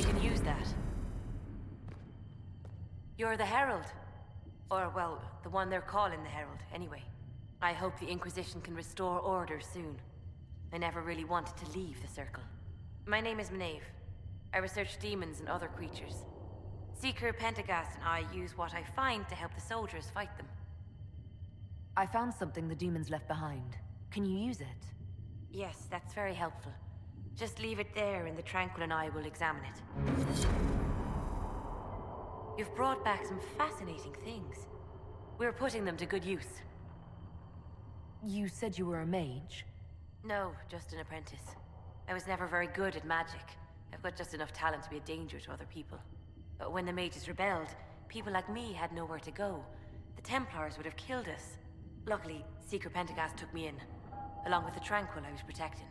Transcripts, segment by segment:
We can use that. You're the Herald. Or, well, the one they're calling the Herald, anyway. I hope the Inquisition can restore order soon. I never really wanted to leave the Circle. My name is Maeve. I research demons and other creatures. Seeker Pentagast and I use what I find to help the soldiers fight them. I found something the demons left behind. Can you use it? Yes, that's very helpful. Just leave it there and the Tranquil and I will examine it. You've brought back some fascinating things. We're putting them to good use. You said you were a mage? No, just an apprentice. I was never very good at magic. I've got just enough talent to be a danger to other people. But when the mages rebelled, people like me had nowhere to go. The Templars would have killed us. Luckily, Seeker Pentagast took me in, along with the Tranquil I was protecting.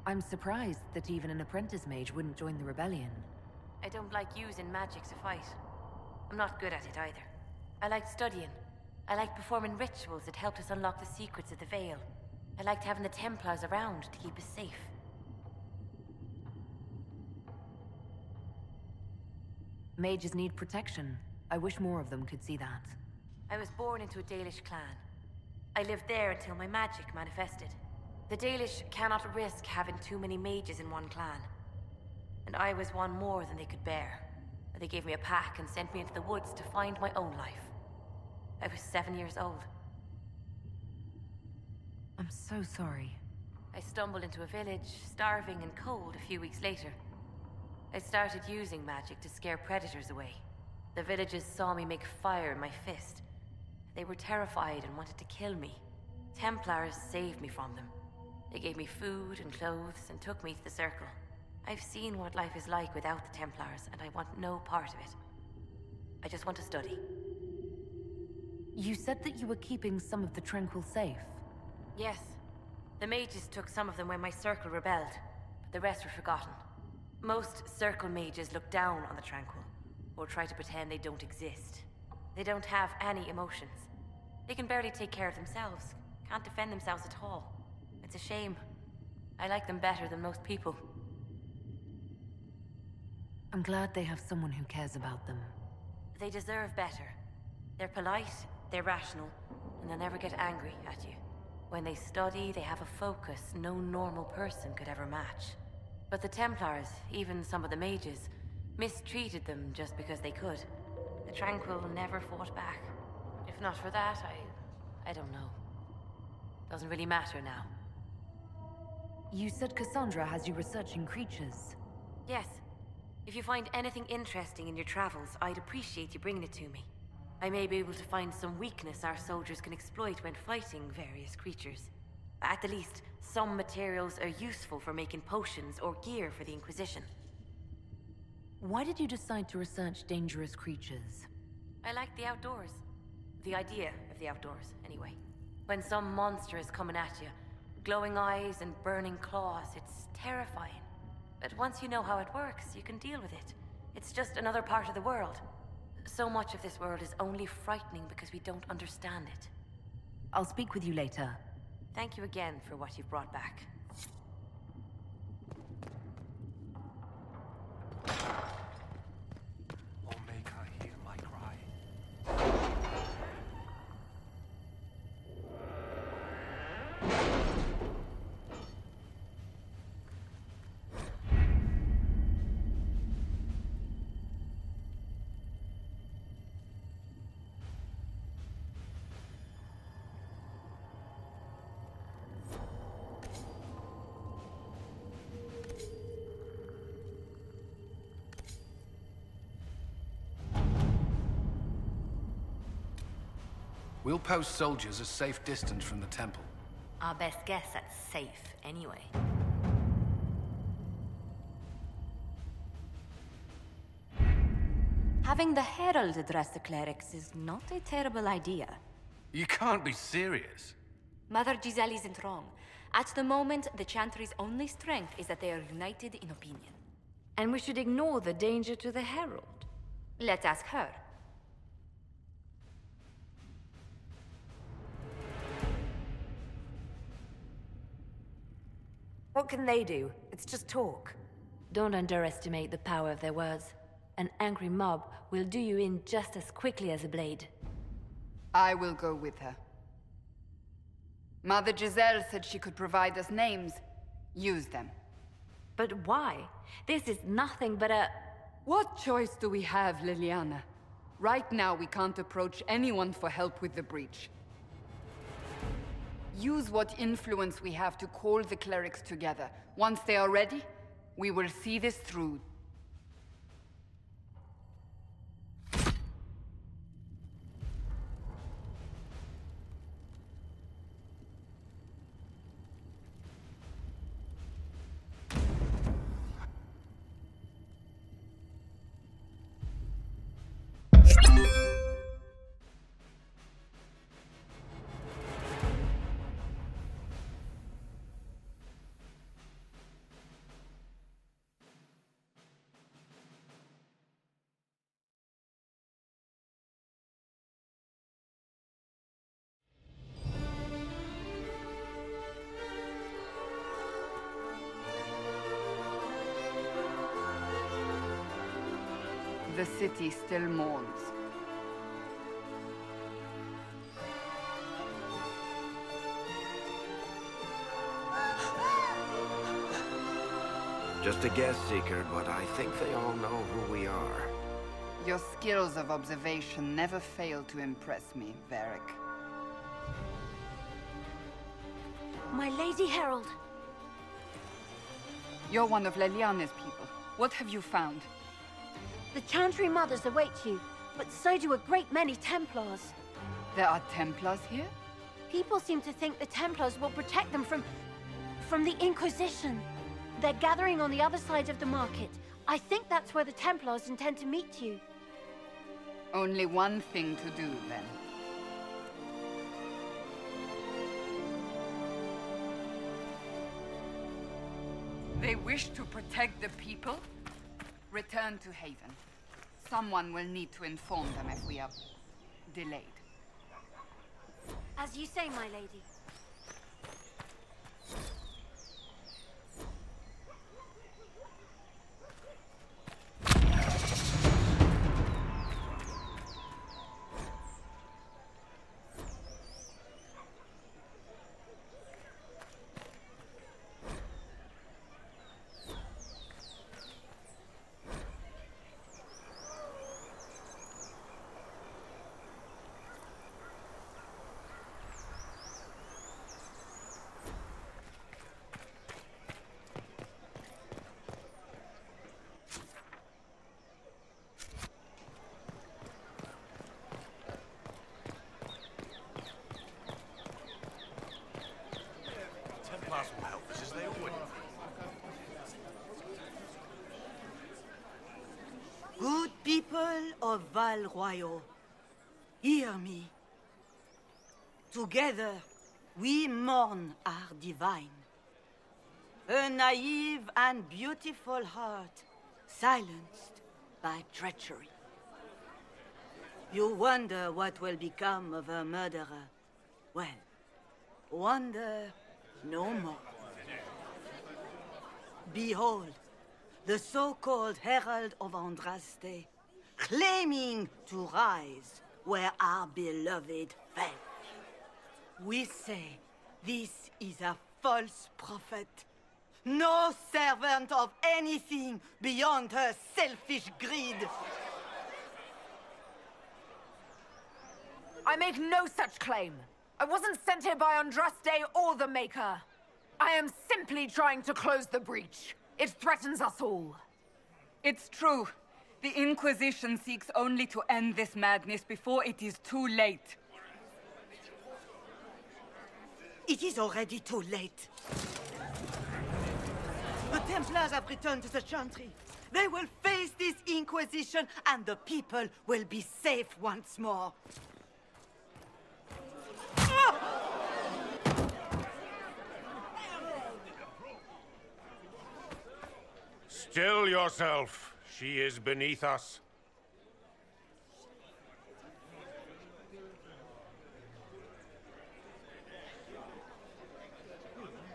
I'm surprised that even an apprentice mage wouldn't join the rebellion. I don't like using magic to fight. I'm not good at it either. I like studying. I like performing rituals that helped us unlock the secrets of the Veil. I liked having the Templars around to keep us safe. Mages need protection. I wish more of them could see that. I was born into a Dalish clan. I lived there until my magic manifested. The Dalish cannot risk having too many mages in one clan. And I was one more than they could bear. They gave me a pack and sent me into the woods to find my own life. I was 7 years old. I'm so sorry. I stumbled into a village, starving and cold a few weeks later. I started using magic to scare predators away. The villagers saw me make fire in my fist. They were terrified and wanted to kill me. Templars saved me from them. They gave me food and clothes and took me to the Circle. I've seen what life is like without the Templars, and I want no part of it. I just want to study. You said that you were keeping some of the Tranquil safe. Yes. The mages took some of them when my Circle rebelled, but the rest were forgotten. Most Circle mages look down on the Tranquil, or try to pretend they don't exist. They don't have any emotions. They can barely take care of themselves, can't defend themselves at all. It's a shame. I like them better than most people. I'm glad they have someone who cares about them. They deserve better. They're polite, they're rational, and they'll never get angry at you. When they study, they have a focus no normal person could ever match. But the Templars, even some of the mages, mistreated them just because they could. The Tranquil never fought back. If not for that, I don't know. Doesn't really matter now. You said Cassandra has you researching creatures. Yes. If you find anything interesting in your travels, I'd appreciate you bringing it to me. I may be able to find some weakness our soldiers can exploit when fighting various creatures. At the least, some materials are useful for making potions or gear for the Inquisition. Why did you decide to research dangerous creatures? I like the outdoors. The idea of the outdoors, anyway. When some monster is coming at you, glowing eyes and burning claws, it's terrifying. But once you know how it works, you can deal with it. It's just another part of the world. So much of this world is only frightening because we don't understand it. I'll speak with you later. Thank you again for what you've brought back. Omega, hear my cry. We'll post soldiers a safe distance from the temple. Our best guess at safe, anyway. Having the Herald address the clerics is not a terrible idea. You can't be serious. Mother Giselle isn't wrong. At the moment, the Chantry's only strength is that they are united in opinion. And we should ignore the danger to the Herald. Let's ask her. What can they do? It's just talk. Don't underestimate the power of their words. An angry mob will do you in just as quickly as a blade. I will go with her. Mother Giselle said she could provide us names. Use them. But why? This is nothing but a... What choice do we have, Liliana? Right now, we can't approach anyone for help with the breach. Use what influence we have to call the clerics together. Once they are ready, we will see this through. The city still mourns. Just a guess, Seeker, but I think they all know who we are. Your skills of observation never fail to impress me, Varric. My Lady Herald! You're one of Leliane's people. What have you found? The Chantry mothers await you, but so do a great many Templars. There are Templars here? People seem to think the Templars will protect them from the Inquisition. They're gathering on the other side of the market. I think that's where the Templars intend to meet you. Only one thing to do, then. They wish to protect the people? Return to Haven. Someone will need to inform them if we are delayed. As you say, my lady. Good people of Val Royal, hear me. Together, we mourn our divine. A naive and beautiful heart, silenced by treachery. You wonder what will become of a murderer. Well, wonder no more. Behold, the so-called Herald of Andraste, claiming to rise where our beloved fell. We say this is a false prophet, no servant of anything beyond her selfish greed. I make no such claim. I wasn't sent here by Andraste or the Maker. I am simply trying to close the breach. It threatens us all. It's true. The Inquisition seeks only to end this madness before it is too late. It is already too late. The Templars have returned to the Chantry. They will face this Inquisition, and the people will be safe once more. Still yourself. She is beneath us.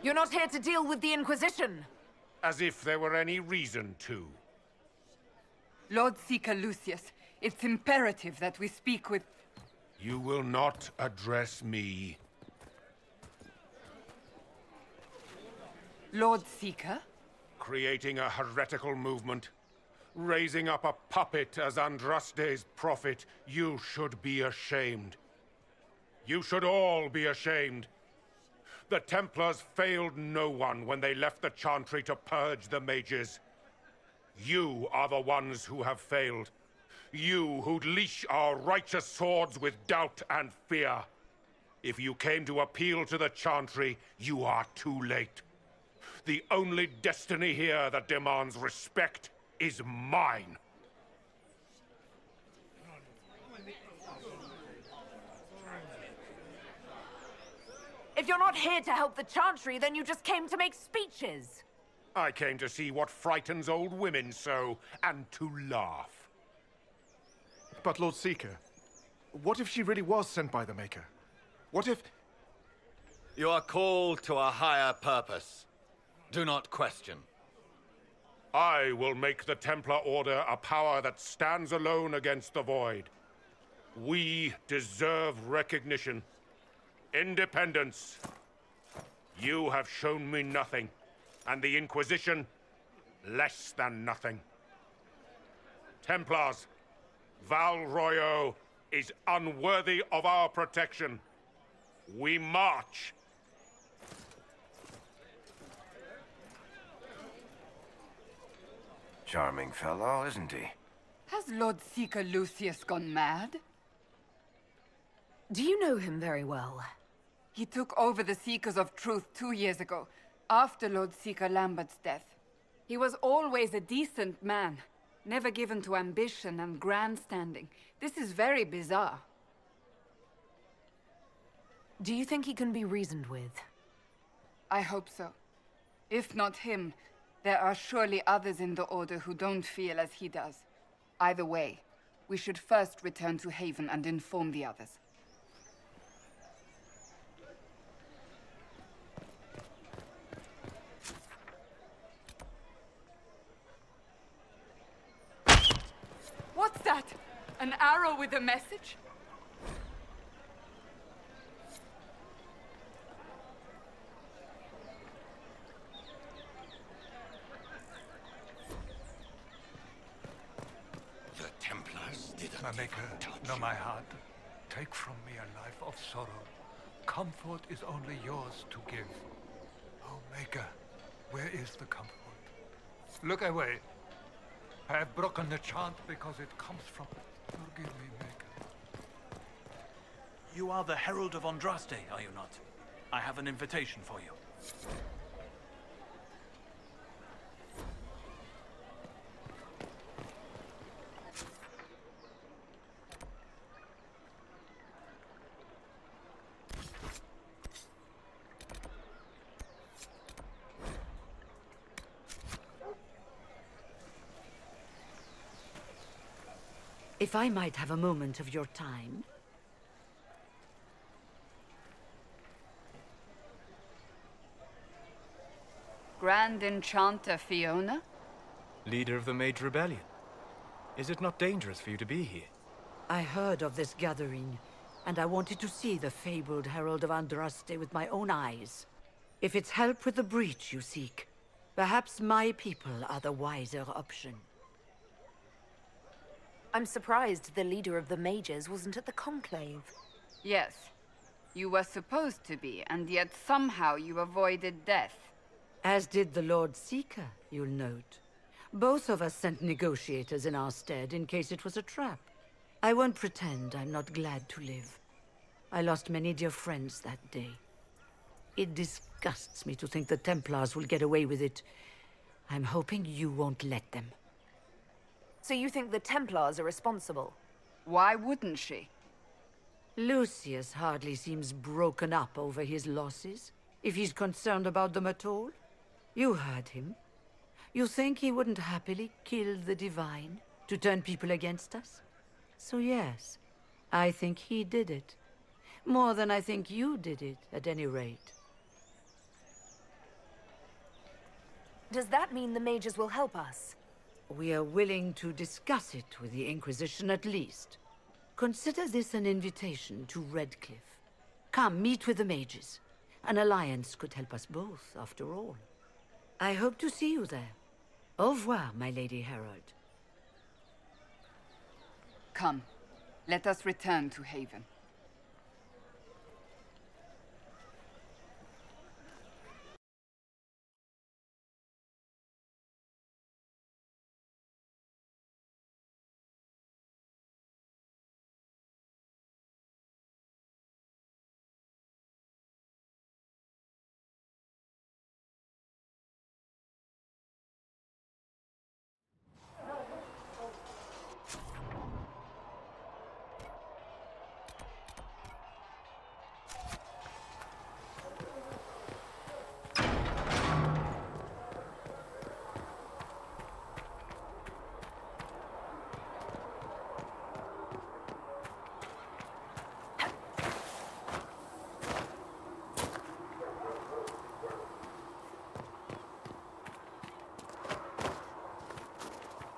You're not here to deal with the Inquisition. As if there were any reason to. Lord Seeker Lucius, it's imperative that we speak with... You will not address me. Lord Seeker? Creating a heretical movement. Raising up a puppet as Andraste's prophet. You should be ashamed. You should all be ashamed. The Templars failed no one when they left the Chantry to purge the mages. You are the ones who have failed. You who'd leash our righteous swords with doubt and fear. If you came to appeal to the Chantry, you are too late. The only destiny here that demands respect is mine. If you're not here to help the Chantry, then you just came to make speeches. I came to see what frightens old women so, and to laugh. But Lord Seeker, what if she really was sent by the Maker? What if... You are called to a higher purpose. Do not question. I will make the Templar Order a power that stands alone against the Void. We deserve recognition. Independence. You have shown me nothing, and the Inquisition, less than nothing. Templars, Val Royo is unworthy of our protection. We march. Charming fellow, isn't he? Has Lord Seeker Lucius gone mad? Do you know him very well? He took over the Seekers of Truth 2 years ago, after Lord Seeker Lambert's death. He was always a decent man, never given to ambition and grandstanding. This is very bizarre. Do you think he can be reasoned with? I hope so. If not him, there are surely others in the Order who don't feel as he does. Either way, we should first return to Haven and inform the others. What's that? An arrow with a message? The Templars didn't My Maker, know my heart. Take from me a life of sorrow. Comfort is only yours to give. Oh, Maker, where is the comfort? Look away. I have broken the chant because it comes from... Forgive me, Maker. You are the Herald of Andraste, are you not? I have an invitation for you. If I might have a moment of your time. Grand Enchanter Fiona? Leader of the Mage Rebellion. Is it not dangerous for you to be here? I heard of this gathering, and I wanted to see the fabled Herald of Andraste with my own eyes. If it's help with the breach you seek, perhaps my people are the wiser option. I'm surprised the leader of the mages wasn't at the Conclave. Yes. You were supposed to be, and yet somehow you avoided death. As did the Lord Seeker, you'll note. Both of us sent negotiators in our stead in case it was a trap. I won't pretend I'm not glad to live. I lost many dear friends that day. It disgusts me to think the Templars will get away with it. I'm hoping you won't let them. So you think the Templars are responsible? Why wouldn't she? Lucius hardly seems broken up over his losses, if he's concerned about them at all. You heard him. You think he wouldn't happily kill the Divine to turn people against us? So yes, I think he did it. More than I think you did it, at any rate. Does that mean the mages will help us? We are willing to discuss it with the Inquisition at least. Consider this an invitation to Redcliffe. Come, meet with the mages. An alliance could help us both, after all. I hope to see you there. Au revoir, my Lady Herald. Come, let us return to Haven.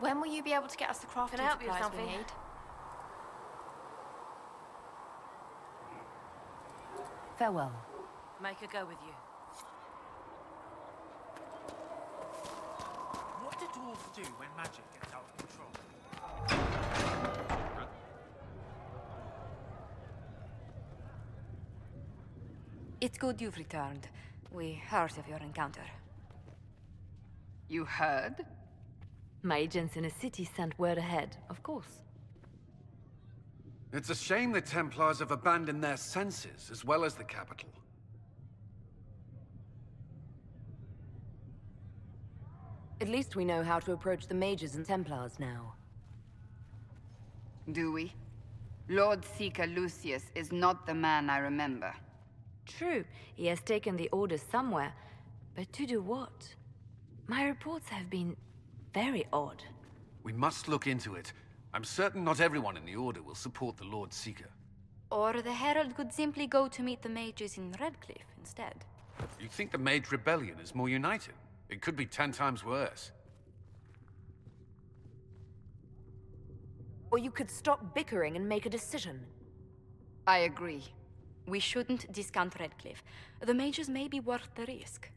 When will you be able to get us the crafting Can I help you with supplies we something? need? Farewell. Micah, go with you. What do dwarves do when magic gets out of control? It's good you've returned. We heard of your encounter. You heard? My agents in the city sent word ahead, of course. It's a shame the Templars have abandoned their senses, as well as the capital. At least we know how to approach the mages and Templars now. Do we? Lord Seeker Lucius is not the man I remember. True, he has taken the Order somewhere, but to do what? My reports have been very odd. We must look into it. I'm certain not everyone in the Order will support the Lord Seeker. Or the Herald could simply go to meet the mages in Redcliffe instead. You think the Mage Rebellion is more united? It could be 10 times worse. Or you could stop bickering and make a decision. I agree. We shouldn't discount Redcliffe. The mages may be worth the risk.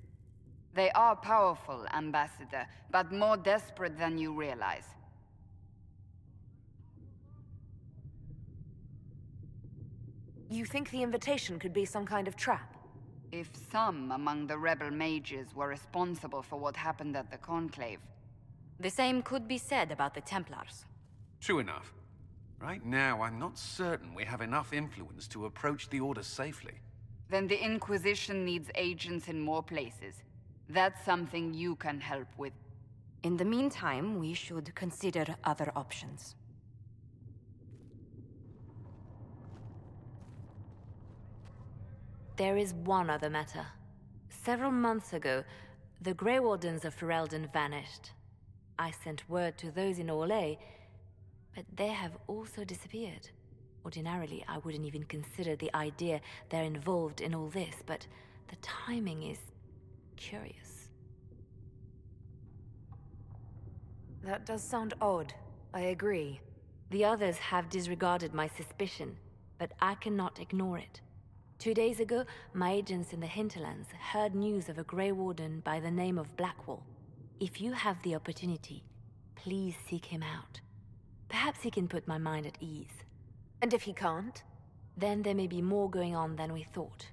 They are powerful, Ambassador, but more desperate than you realize. You think the invitation could be some kind of trap? If some among the rebel mages were responsible for what happened at the Conclave. The same could be said about the Templars. True enough. Right now, I'm not certain we have enough influence to approach the Order safely. Then the Inquisition needs agents in more places. That's something you can help with. In the meantime, we should consider other options. There is one other matter. Several months ago, the Grey Wardens of Ferelden vanished. I sent word to those in Orlais, but they have also disappeared. Ordinarily, I wouldn't even consider the idea they're involved in all this, but the timing is curious. That does sound odd. I agree. The others have disregarded my suspicion, but I cannot ignore it. 2 days ago, my agents in the hinterlands heard news of a Grey Warden by the name of Blackwall. If you have the opportunity, please seek him out. Perhaps he can put my mind at ease. And if he can't? Then there may be more going on than we thought.